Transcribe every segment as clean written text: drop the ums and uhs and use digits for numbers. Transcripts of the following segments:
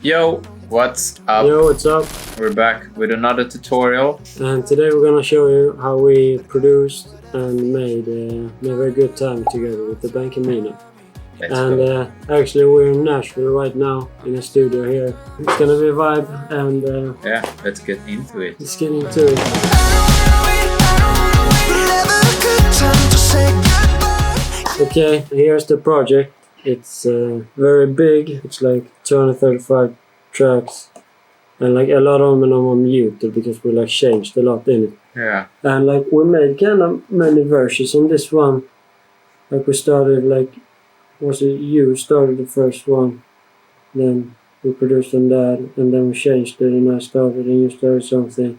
Yo, what's up? Yo, what's up? We're back with another tutorial. And today we're gonna show you how we produced and made a very good time together with the band Camino. Let's go. Actually we're in Nashville right now in a studio here. It's gonna be a vibe and Yeah, let's get into it. let's get into it. Okay, here's the project. It's very big. It's like 235 tracks. And like a lot of them are muted because we like changed a lot in it. Yeah. And like we made kind of many versions on this one. Like we started you started the first one. Then we produced on that and then we changed it and I started and you started something.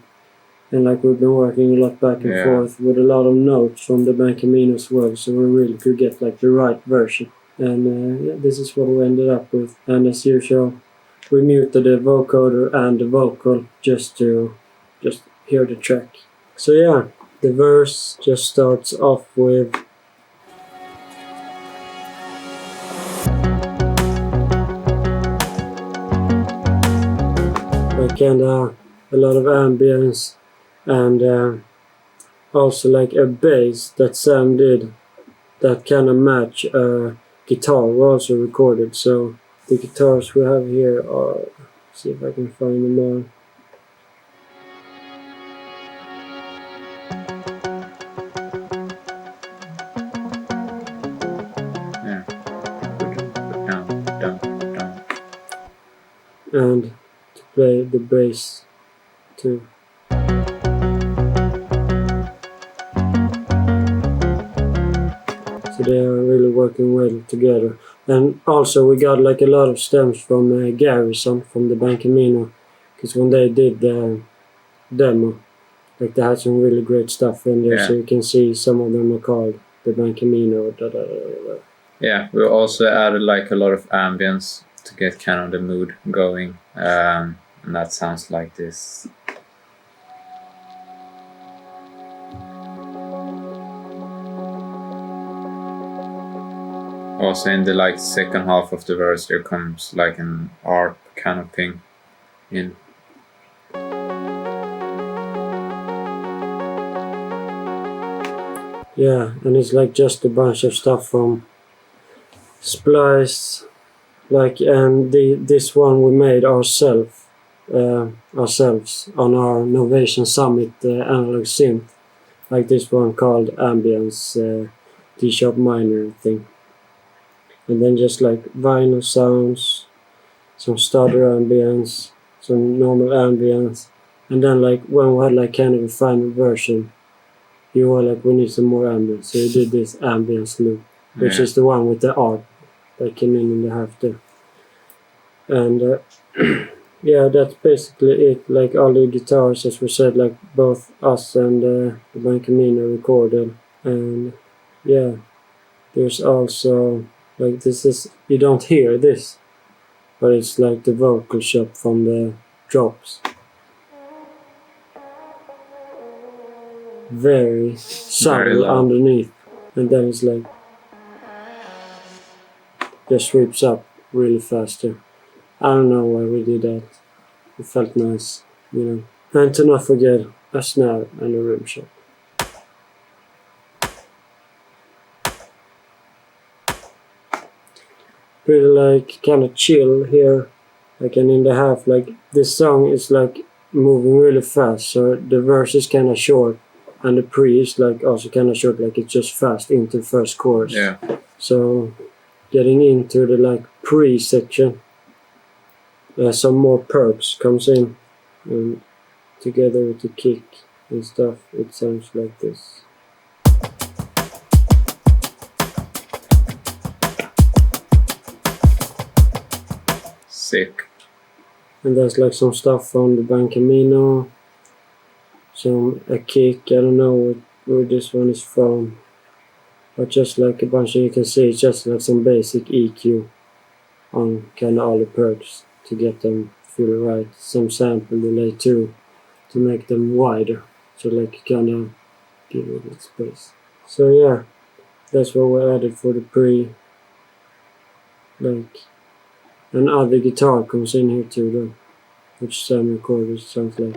And like we've been working a lot back and forth with a lot of notes from the band Camino as well. So we really could get like the right version. And this is what we ended up with. And as usual, we muted the vocoder and the vocal just to hear the track. So yeah, the verse just starts off with like kinda a lot of ambience and also like a bass that Sam did that kinda match a guitar we also recorded. So the guitars we have here are, see if I can find them all. Yeah. Down. And to play the bass too. So they are really working well together. And also we got like a lot of stems from Garrison from the band Camino, because when they did the demo, like they had some really great stuff in there. So you can see some of them are called the band Camino. Yeah, we also added like a lot of ambience to get kind of the mood going, and that sounds like this. Also in the like second half of the verse there comes like an ARP kind of thing in. Yeah, and it's like just a bunch of stuff from Splice, like, and this one we made ourselves on our Novation Summit analog synth, like this one called Ambience D-sharp minor thing. And then just like vinyl sounds, some stutter ambience, some normal ambience, and then like when we had like kind of a final version, you were like, we need some more ambience, so you did this ambience loop, which is the one with the ARP that came in the half there. And yeah, that's basically it. Like all the guitars, as we said, like both us and the band Camino recorded. And yeah, there's also like this is, you don't hear this, but it's like the vocal shop from the drops. Very subtle underneath, and then it's like just sweeps up really faster. I don't know why we did that. It felt nice, you know. And to not forget a snare and a rim shot. Pretty like kind of chill here, like, and in the half, like this song is like moving really fast, so the verse is kind of short and the pre is like also kind of short, like it's just fast into the first chorus. Yeah. So getting into the like pre section, some more perks comes in, and together with the kick and stuff, it sounds like this. Sick. And there's like some stuff from the band Camino, a kick, I don't know where this one is from, but just like a bunch of, you can see it's just like some basic EQ on kind of all the perks to get them feel right, some sample delay too to make them wider, so like kind of give it its space. So yeah, that's what we added for the pre, like Another guitar comes in here too though, which Sam recorded sounds like.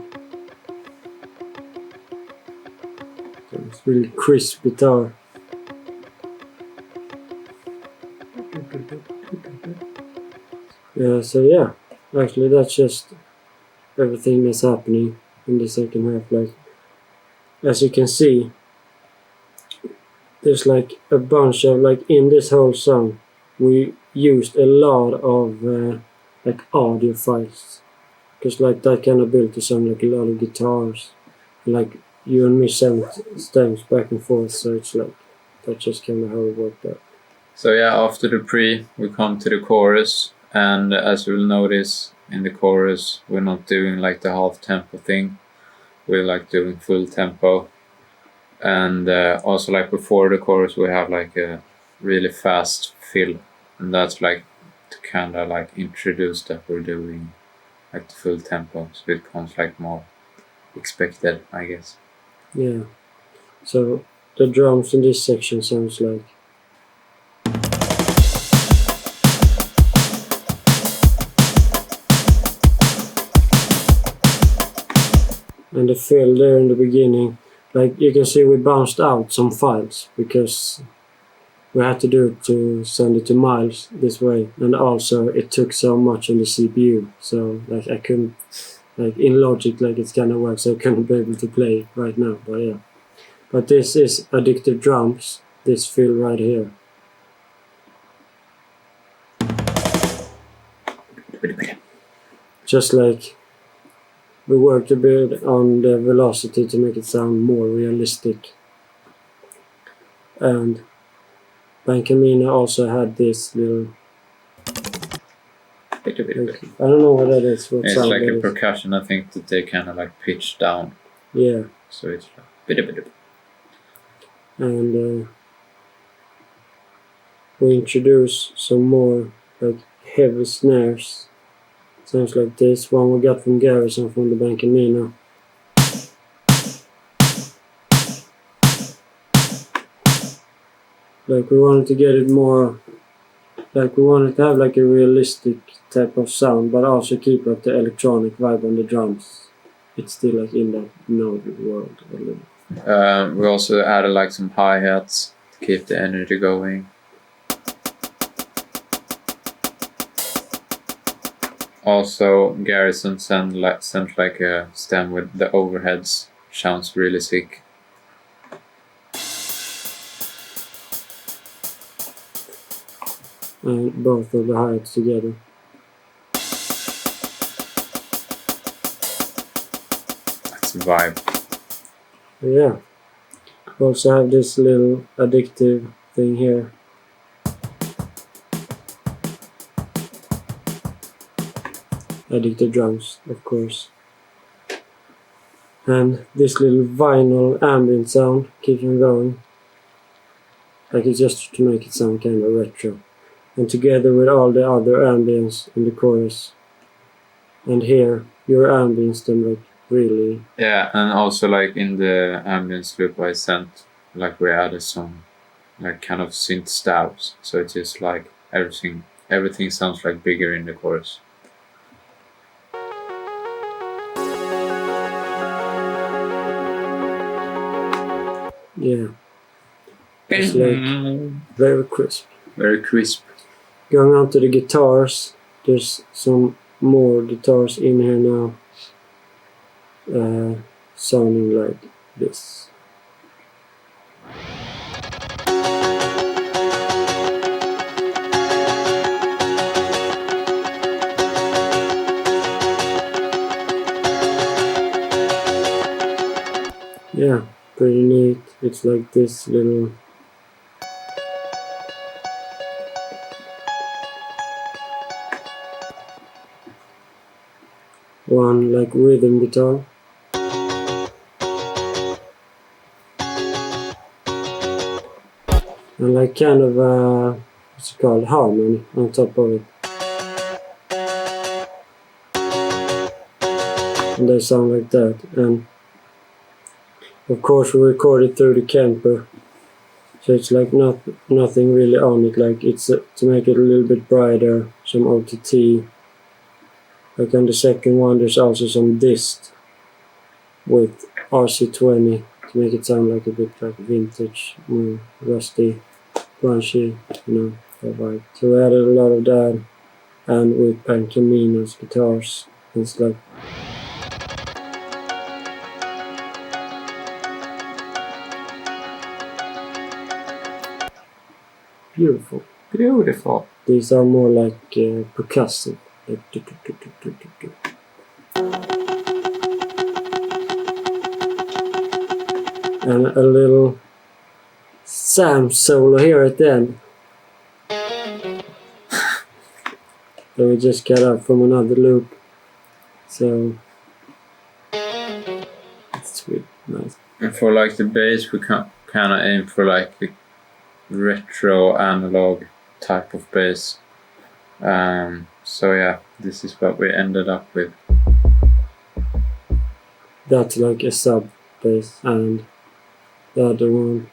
So it's really crisp guitar. So yeah, actually that's just everything that's happening in the second half. Like, as you can see, there's like a bunch of, like, in this whole song we used a lot of like audio files, because like that kind of built to sound like a lot of guitars, like you and me stems back and forth, so it's like that's just kind of how it worked out. So yeah, after the pre we come to the chorus, and as you'll notice in the chorus we're not doing like the half tempo thing, we're like doing full tempo. And also like before the chorus we have like a really fast fill, and that's like to kind of like introduce that we're doing like the full tempo, so it becomes like more expected, I guess. Yeah, so the drums in this section sounds like. And the fill there in the beginning, like you can see we bounced out some files because we had to do it to send it to Miles this way, and also it took so much on the CPU, so like I couldn't, like in Logic, like it's kind of works, so I couldn't be able to play right now, but yeah. But this is Addictive Drums, this fill right here. Just like we worked a bit on the velocity to make it sound more realistic. And Camino also had this little, like, I don't know what that is. What it's sound like that a is. percussion, I think, that they kind of like pitch down. Yeah. So it's like And we introduce some more like heavy snares. Sounds like this one we got from Garrison from the Camino. Like we wanted to get it more, like we wanted to have like a realistic type of sound, but also keep like the electronic vibe on the drums. It's still like in that node world a little. we also added like some hi-hats to keep the energy going. Also, Garrison sent like a stem with the overheads. Sounds really sick. And both of the hi-hats together. That's a vibe. Yeah. We also have this little addictive thing here. Addictive drums, of course. And this little vinyl ambient sound keeps on going. Like it's just to make it sound kind of retro. And together with all the other ambience in the chorus. And here, your ambience them like really. Yeah, and also like in the ambience loop I sent, like we added some like kind of synth stabs. So it's just like everything sounds like bigger in the chorus. Yeah. It's like very crisp. Very crisp. Going on to the guitars, there's some more guitars in here now, sounding like this. Yeah, pretty neat. It's like this little one like rhythm guitar. And like kind of what's it called, harmony on top of it. And they sound like that. And of course we recorded through the Kemper. So it's like nothing really on it. Like it's to make it a little bit brighter, some OTT. Like on the second one, there's also some dist with RC20 to make it sound like a bit like vintage, more rusty, grungy, that vibe. So we added a lot of that, and with Camino's guitars, it's like beautiful. Beautiful. These are more like percussive. Like and a little Sam solo here at the end. That we just got up from another loop. So it's sweet, nice. And for like the bass, we kind of aim for like the retro analog type of bass. So yeah, this is what we ended up with. That's like a sub bass, and the other one.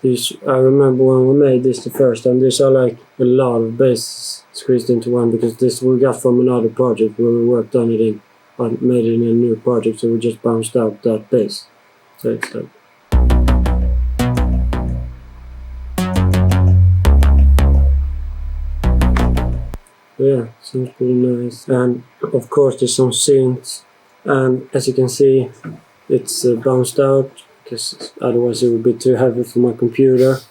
I remember when we made this the first time, these are like a lot of basses squeezed into one, because this we got from another project where we worked on it in, but made it in a new project, so we just bounced out that bass. So it's like yeah, sounds pretty nice. And of course there's some synths, and as you can see, it's bounced out, because otherwise it would be too heavy for my computer.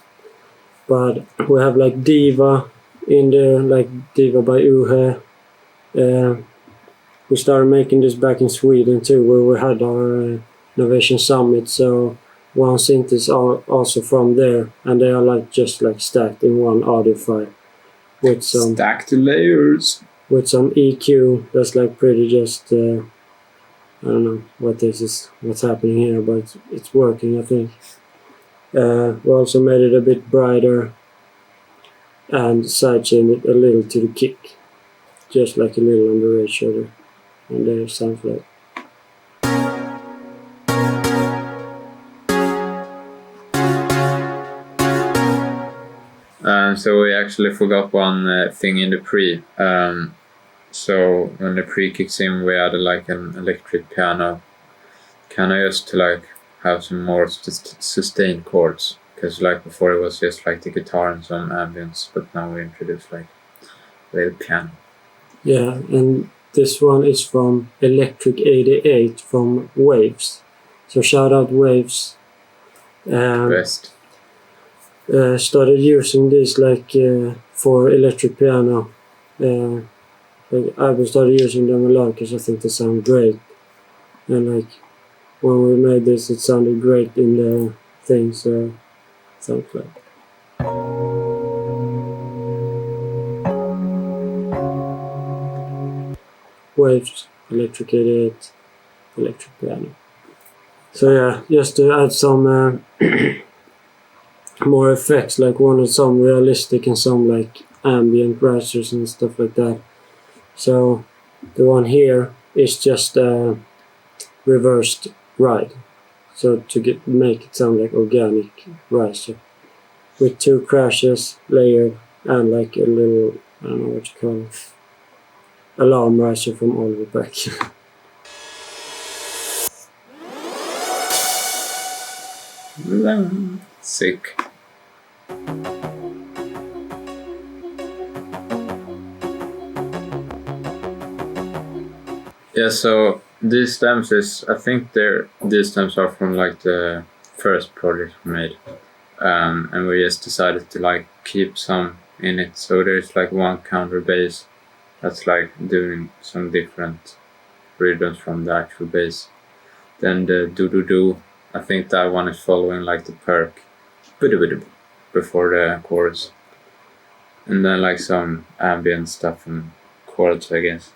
But we have like Diva in there, like Diva by Uhe. We started making this back in Sweden too, where we had our Innovation Summit, so one synth is also from there, and they are like just like stacked in one audio file with some stacked layers, with some EQ that's like pretty just I don't know what's happening here, but it's working, I think. We also made it a bit brighter and sidechained it a little to the kick, just like a little on the ratio there, and there it sounds like. So we actually forgot one thing in the pre. So when the pre kicks in, we added like an electric piano, kind of just to like have some more sustained chords, because like before it was just like the guitar and some ambience, but now we introduced like a little piano. Yeah, and this one is from Electric 88 from Waves. So shout out Waves. Best. Started using this like for electric piano. I've started using them a lot because I think they sound great. And like when we made this, it sounded great in the thing, so it sounds like. Waves, Electric 88, electric piano. So yeah, just to add some more effects, like wanted some realistic and some like ambient risers and stuff like that. So the one here is just a reversed ride, so to make it sound like organic riser with 2 crashes layered and like a little, I don't know what you call it, alarm riser from Oliver Beck. Sick. Yeah, so these stems I think these stems are from like the first project we made, and we just decided to like keep some in it. So there's like one counter bass that's like doing some different rhythms from the actual bass. Then the do, I think that one is following like the perk before the chorus, and then like some ambient stuff and chords, I guess.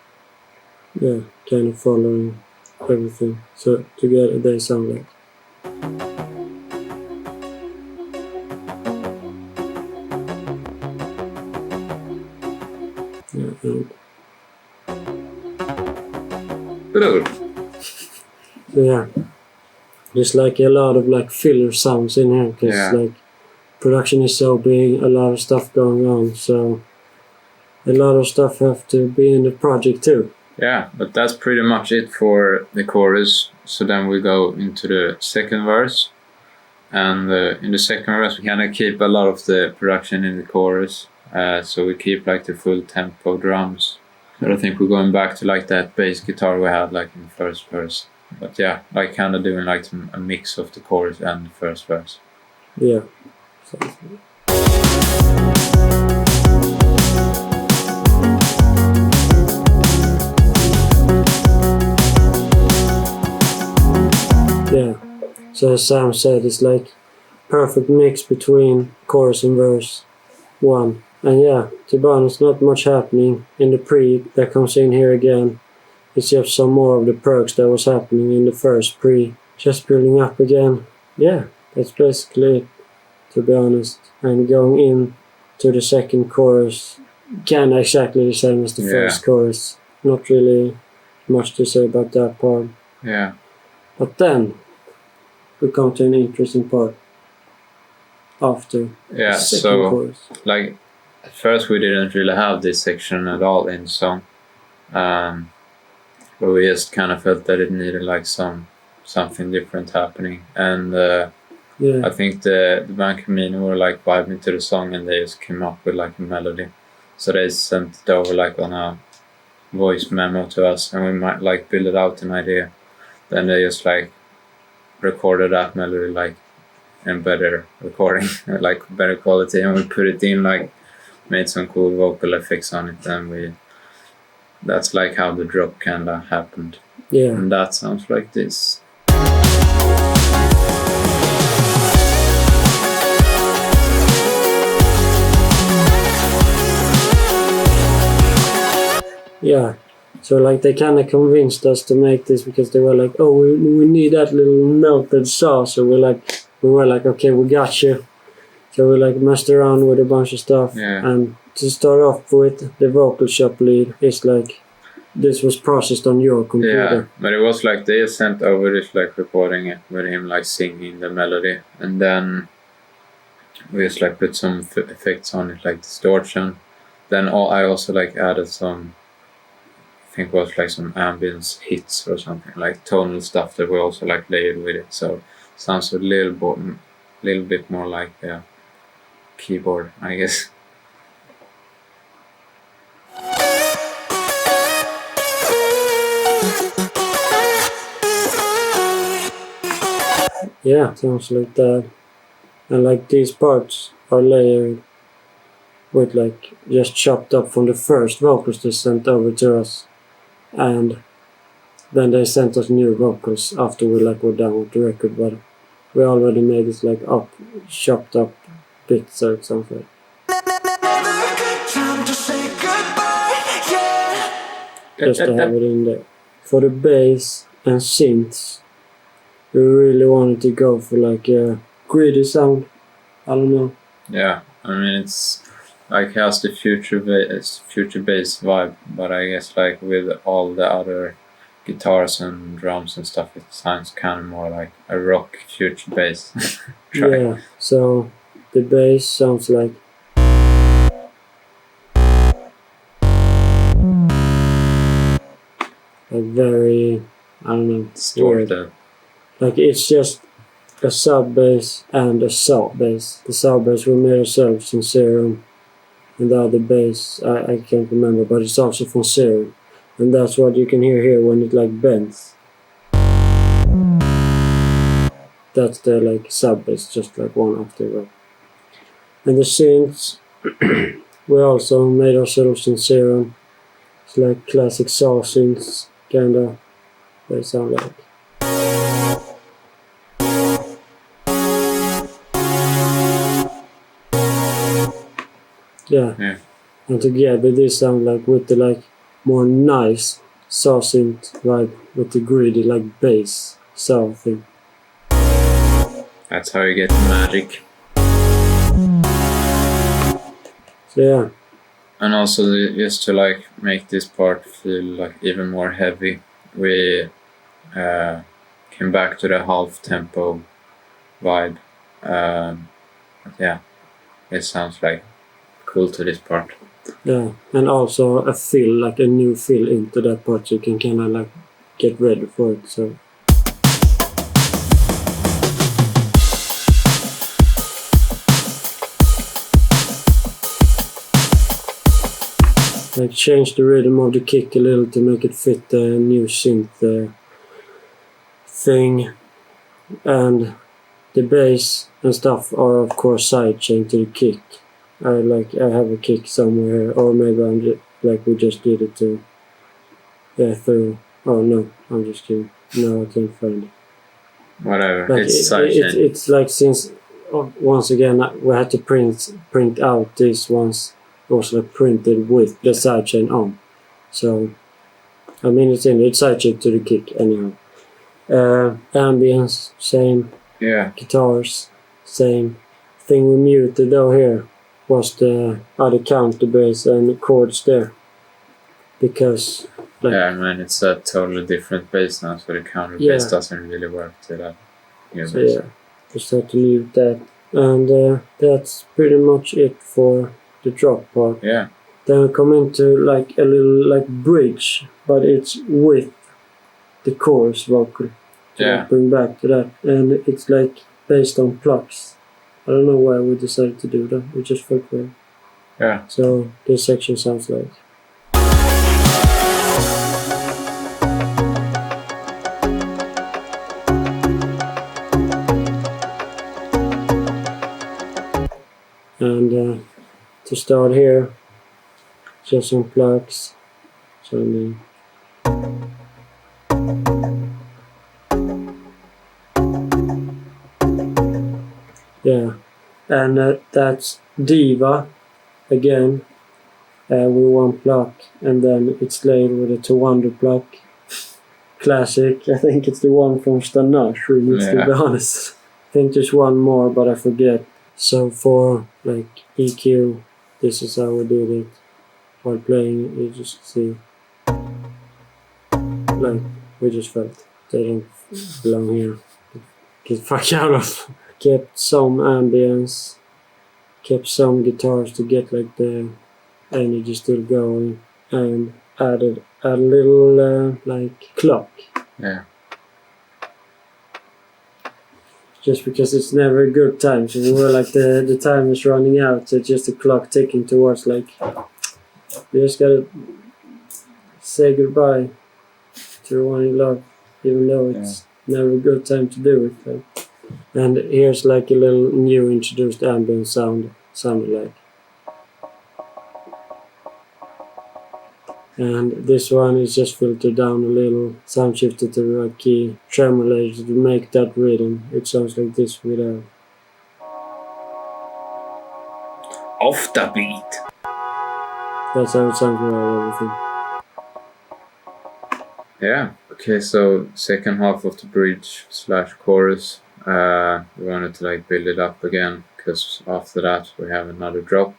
Yeah, kind of following everything. So together they sound like. Yeah, so yeah, there's like a lot of like filler sounds in here, because like production is so big, a lot of stuff going on, so a lot of stuff have to be in the project too. Yeah, but that's pretty much it for the chorus. So then we go into the second verse. And in the second verse, we kind of keep a lot of the production in the chorus. So we keep like the full tempo drums. But I think we're going back to like that bass guitar we had like in the first verse. But yeah, like kind of doing like a mix of the chorus and the first verse. Yeah. Yeah. So as Sam said, it's like perfect mix between chorus and verse 1. And yeah, to be honest, not much happening in the pre that comes in here again. It's just some more of the perks that was happening in the first pre. Just building up again. Yeah, that's basically it, to be honest. And going in to the second chorus, kinda exactly the same as the first chorus. Not really much to say about that part. Yeah. But then we come to an interesting part after the second chorus. Like at first we didn't really have this section at all in the song. But we just kind of felt that it needed like something different happening. And I think the band Camino were like vibing to the song and they just came up with like a melody. So they sent it over like on a voice memo to us and we might like build it out an idea. Then they just like recorded that melody like in better recording, like better quality, and we put it in, like made some cool vocal effects on it, and that's like how the drop kinda happened. Yeah. And that sounds like this. Yeah. So like they kind of convinced us to make this because they were like, oh, we need that little melted sauce. So we were like, okay, we got you. So we like messed around with a bunch of stuff. Yeah. And to start off with, the vocal shop lead is like, this was processed on your computer. Yeah, but it was like they sent over this like recording it with him like singing the melody, and then we just like put some effects on it, like distortion. Then I also like added some, I think it was like some ambience hits or something, like tonal stuff that we also like layered with it. So it sounds a little bit more like a keyboard, I guess. Yeah, sounds like that. And like these parts are layered with like just chopped up from the first vocals they sent over to us. And then they sent us new vocals after we like were done with the record, but we already made it like chopped up bits, so it sounds like. Just to have it in there. For the bass and synths, we really wanted to go for like a gritty sound. I don't know. Yeah, I mean it's like has the future bass vibe, but I guess like with all the other guitars and drums and stuff, it sounds kind of more like a rock future bass track. Yeah, so the bass sounds like very, I don't know, distorted. Like it's just a sub bass and a sub bass. The sub bass we made ourselves in Serum, and the other bass I can't remember, but it's also from Serum, and that's what you can hear here when it like bends. That's the like sub bass, just like one octave up. And the synths we also made ourselves in Serum. It's like classic saw synths, kinda. They sound like. Yeah. And together they sound like with the like more nice saw synth vibe with the gritty like bass saw thing. That's how you get the magic. So yeah. And also just to like make this part feel like even more heavy, we came back to the half tempo vibe. Yeah, it sounds like cool to this part. Yeah, and also a fill, like a new fill into that part, so you can kind of like get ready for it. So like change the rhythm of the kick a little to make it fit the new synth thing, and the bass and stuff are of course sidechained to the kick. I have a kick somewhere here, or maybe I'm just like we just did it too. Yeah, through. Oh no, I'm just kidding. No, I can't find it. Whatever, Like it's sidechained. it's like since once again we had to print out these ones. Also printed with the sidechain on. So I mean it's sidechained to the kick anyhow. Ambience, same. Yeah. Guitars, same. Thing we muted though here was the other counter bass and the chords there. Because like, yeah, man, it's a totally different bass now, so the counter bass doesn't really work to that new so bass. yeah, just had to mute that. And that's pretty much it for the drop part. Yeah. Then we come into like a little like bridge, but it's with the chorus vocal. Yeah. Bring back to that, and it's like based on Plucks. I don't know why we decided to do that. We just felt weird. Yeah. So this section sounds like. And to start here, just some Plucks. So I mean. Yeah, and that's Diva again with one pluck, and then it's laid with a 200 pluck. Classic. I think it's the one from Stanash, really, to be honest. I think there's one more, but I forget. So for like EQ, this is how we did it. While playing, you just see, like we just felt they don't belong here. Get the fuck out of. Kept some ambience, kept some guitars to get like the energy still going, and added a little like clock. Yeah. Just because it's never a good time, so we were like the time is running out, so just the clock ticking towards like you just gotta say goodbye to the one you love, even though it's never a good time to do it. Like. And here's like a little new introduced ambient sounded like. And this one is just filtered down a little, sound shifted to the right key, tremulated to make that rhythm. It sounds like this without. Off the beat. That's how it sounds without everything. Yeah. Okay, so second half of the bridge / chorus. We wanted to like build it up again, because after that we have another drop.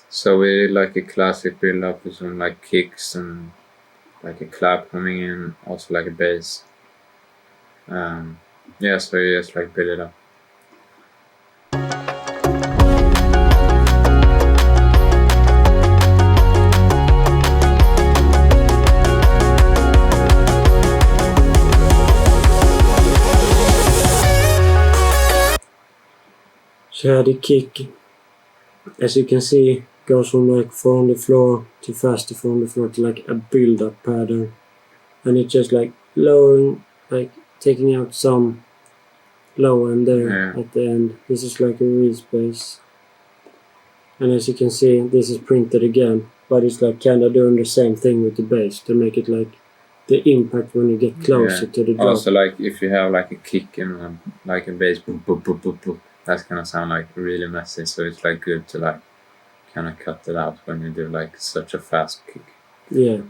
So we did like a classic build up with some like kicks and like a clap coming in, also like a bass. Yeah, so you just like build it up. So the kick, as you can see, goes from like 4 on the floor to faster 4 on the floor to like a build-up pattern, and it's just like lowering, like taking out some low end there at the end. This is like a respace, and as you can see, this is printed again, but it's like kind of doing the same thing with the bass to make it like the impact when you get closer to the drop. Also, like if you have like a kick and like a bass, boop, boop, boop, boop, boop, that's gonna sound like really messy. So it's like good to like kind of cut it out when you do like such a fast kick. Yeah.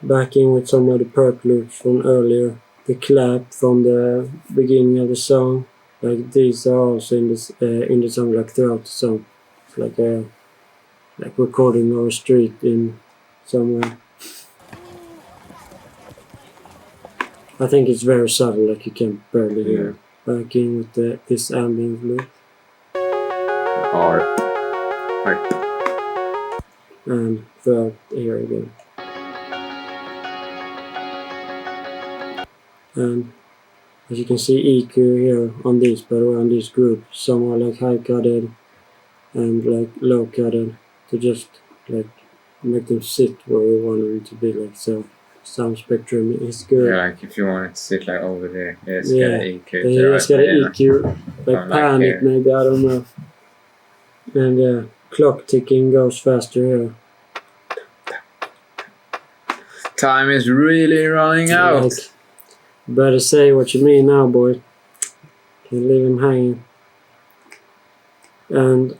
Back in with some of the perk loops from earlier. The clap from the beginning of the song. Like these are also in the song, like throughout the song. It's like a recording of a street in somewhere. I think it's very subtle, like you can barely hear. Back in with this ambient loop. R. And throughout here again. And as you can see, EQ here on these, by the way, on this group, some are like high cutted and like low cutted to just like make them sit where we want them to be, like so. Sound spectrum is good. Yeah, like if you want it to sit like over there, it's Yeah, got an EQ. you just got an EQ, like panic maybe, I don't know. And clock ticking goes faster here. Time is really running out. Like, better say what you mean now, boy. Can't leave him hanging. And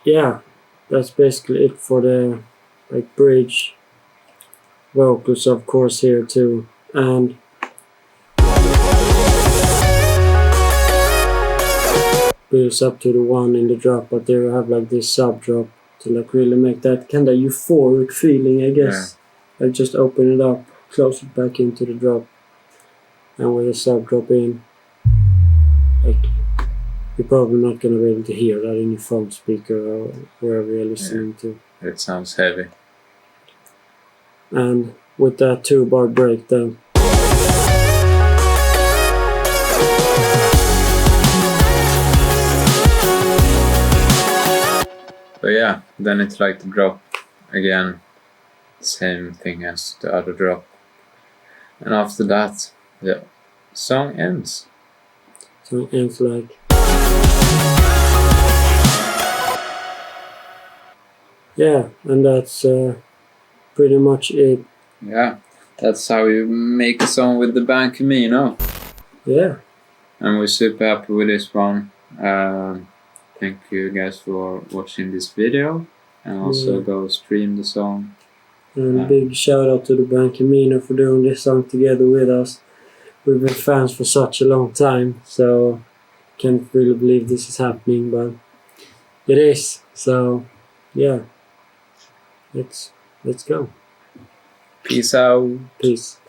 yeah, that's basically it for the like bridge. Vocals, of course, here too. And builds up to the one in the drop, but there you have like this sub drop to like really make that kind of euphoric feeling, I guess. Yeah. Like just open it up, close it back into the drop, and with a sub drop in, like you're probably not gonna be able to hear that in your phone speaker or wherever you're listening to. It sounds heavy. And with that 2-bar break then. But yeah, then it's like the drop again, same thing as the other drop. And after that, the song ends. So it ends like. Yeah, and that's pretty much it. Yeah, that's how you make a song with the band Camino. Yeah. And we're super happy with this one. Thank you guys for watching this video. And also go stream the song. And big shout out to the band Camino for doing this song together with us. We've been fans for such a long time, so can't really believe this is happening, but it is. So yeah. Let's go. Peace out. Peace.